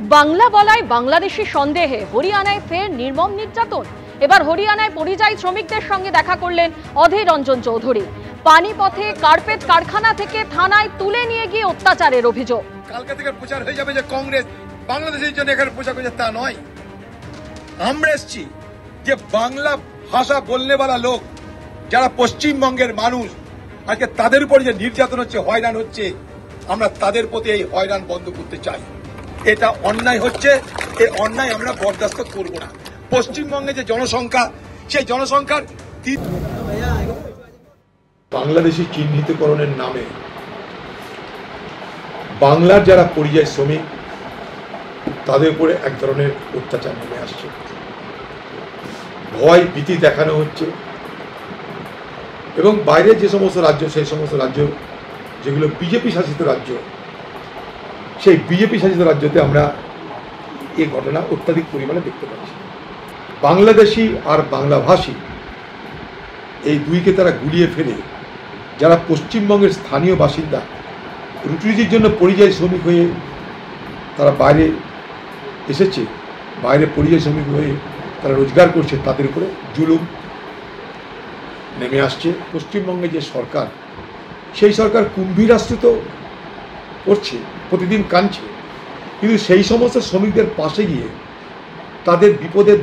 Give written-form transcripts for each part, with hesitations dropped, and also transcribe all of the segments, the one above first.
বাংলা বলায় বাংলাদেশি সন্দেহে হরিয়ানায় ফের নির্মম নির্যাতন। এবার হরিয়ানায় পরিযায়ী শ্রমিকদের সঙ্গে দেখা করলেন অধীর রঞ্জন চৌধুরী। পানিপথে কার্পেট কারখানা থেকে থানায় তুলে নিয়ে গিয়ে অত্যাচারের অভিযোগ। কালকে থেকে প্রচার হয়ে যাবে যে কংগ্রেস বাংলাদেশের জন্য এখানে প্রচার করছে, তা নয়। আমরা এসছি যে বাংলা ভাষা বলনেওয়ালা লোক যারা পশ্চিমবঙ্গের মানুষ, আজকে তাদের উপর যে নির্যাতন হচ্ছে, হয়রান হচ্ছে, আমরা তাদের প্রতি এই হয়রান বন্ধ করতে চাই। এটা অন্যায় হচ্ছে, এই অন্যায় আমরা বরদাস্ত করব না। পশ্চিমবঙ্গে যে জনসংখ্যা, সেই জনসংখ্যার বাংলাদেশি চিহ্নিতকরণের নামে বাংলার যারা পরিযায়ী শ্রমিক তাদের উপরে এক ধরনের অত্যাচার নেমে আসছে। ভয় ভীতি দেখানো হচ্ছে এবং বাইরের যে সমস্ত রাজ্য, সেই সমস্ত রাজ্য যেগুলো বিজেপি শাসিত রাজ্য, সেই বিজেপি শাসিত রাজ্যতে আমরা এই ঘটনা অত্যাধিক পরিমাণে দেখতে পাচ্ছি। বাংলাদেশি আর বাংলাভাষী এই দুইকে তারা গুলিয়ে ফেলে যারা পশ্চিমবঙ্গের স্থানীয় বাসিন্দা, রুটির জন্য পরিযায়ী শ্রমিক হয়ে তারা বাইরে এসেছে, বাইরে পরিযায়ী শ্রমিক হয়ে তারা রোজগার করছে, তাদের উপরে জুলুম নেমে আসছে। পশ্চিমবঙ্গে যে সরকার, সেই সরকার কুম্ভীরাশ্রিত করছে, প্রতিদিন কাঁদছে, কিন্তু সেই সমস্ত শ্রমিকদের পাশে গিয়ে তাদের বিপদে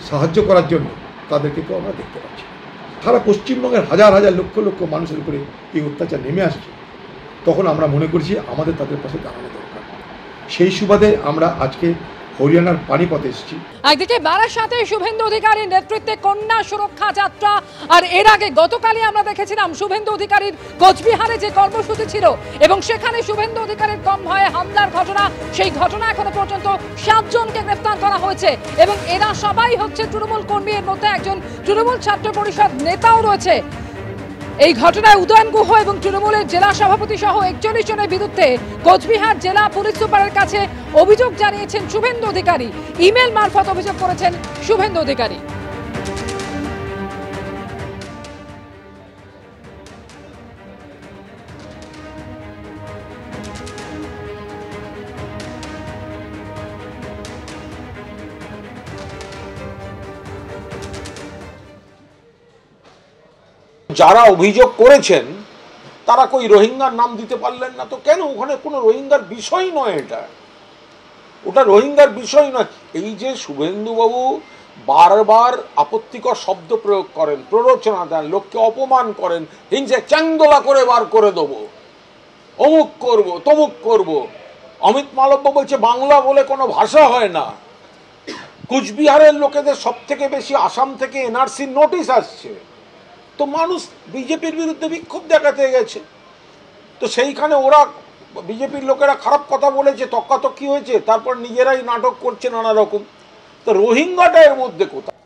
সাহায্য করার জন্য তাদেরকে কেউ আমরা দেখতে পাচ্ছি। সারা পশ্চিমবঙ্গের হাজার হাজার লক্ষ লক্ষ মানুষের উপরে এই অত্যাচার নেমে আসছে, তখন আমরা মনে করছি আমাদের তাদের পাশে দাঁড়ানো দরকার। সেই সুবাদে আমরা আজকে হরিয়ানার পানিপথে এসেছি। একদিকে বারাসাতে শুভেন্দু অধিকারীর নেতৃত্বে কন্যা সুরক্ষা যাত্রা, আর এর আগে গতকালই আমরা দেখেছিলাম শুভেন্দু অধিকারীর কোচবিহারে যে কর্মসূচি ছিল এবং সেখানে শুভেন্দু অধিকারীর কনভয়ে হামলার ঘটনা, সেই ঘটনা এখনো পর্যন্ত 7 জনকে গ্রেফতার করা হয়েছে এবং এরা সবাই হচ্ছে তৃণমূল কর্মী। এর মধ্যে একজন তৃণমূল ছাত্র পরিষদ নেতাও রয়েছে। এই ঘটনায় উদয়ন গুহ এবং তৃণমূলের জেলা সভাপতি সহ 41 জনের বিরুদ্ধে কোচবিহার জেলা পুলিশ সুপারের কাছে অভিযোগ জানিয়েছেন শুভেন্দু অধিকারী। ইমেল মারফত অভিযোগ করেছেন শুভেন্দু অধিকারী। যারা অভিযোগ করেছেন তারা কই রোহিঙ্গার নাম দিতে পারলেন না? তো কেন? ওখানে কোনো রোহিঙ্গার বিষয় নয়, ওটা রোহিঙ্গার বিষয় নয়। এই যে শুভেন্দুবাবু বারবার আপত্তিকর শব্দ প্রয়োগ করেন, প্ররোচনা দেন, লোককে অপমান করেন, হিংসে চ্যাংদোলা করে বার করে দেবো, অমুক করব তমুক করব। অমিত মালব্য বলছে বাংলা বলে কোনো ভাষা হয় না। কুচবিহারের লোকেদের সব থেকে বেশি আসাম থেকে এনআরসির নোটিশ আসছে, তো মানুষ বিজেপির বিরুদ্ধে বিক্ষোভ দেখাতে গেছে, তো সেইখানে ওরা বিজেপির লোকেরা খারাপ কথা বলেছে, তক্কাতক্কি হয়েছে, তারপর নিজেরাই নাটক করছে নানা রকম। তো রোহিঙ্গাটা এর মধ্যে কোথায়?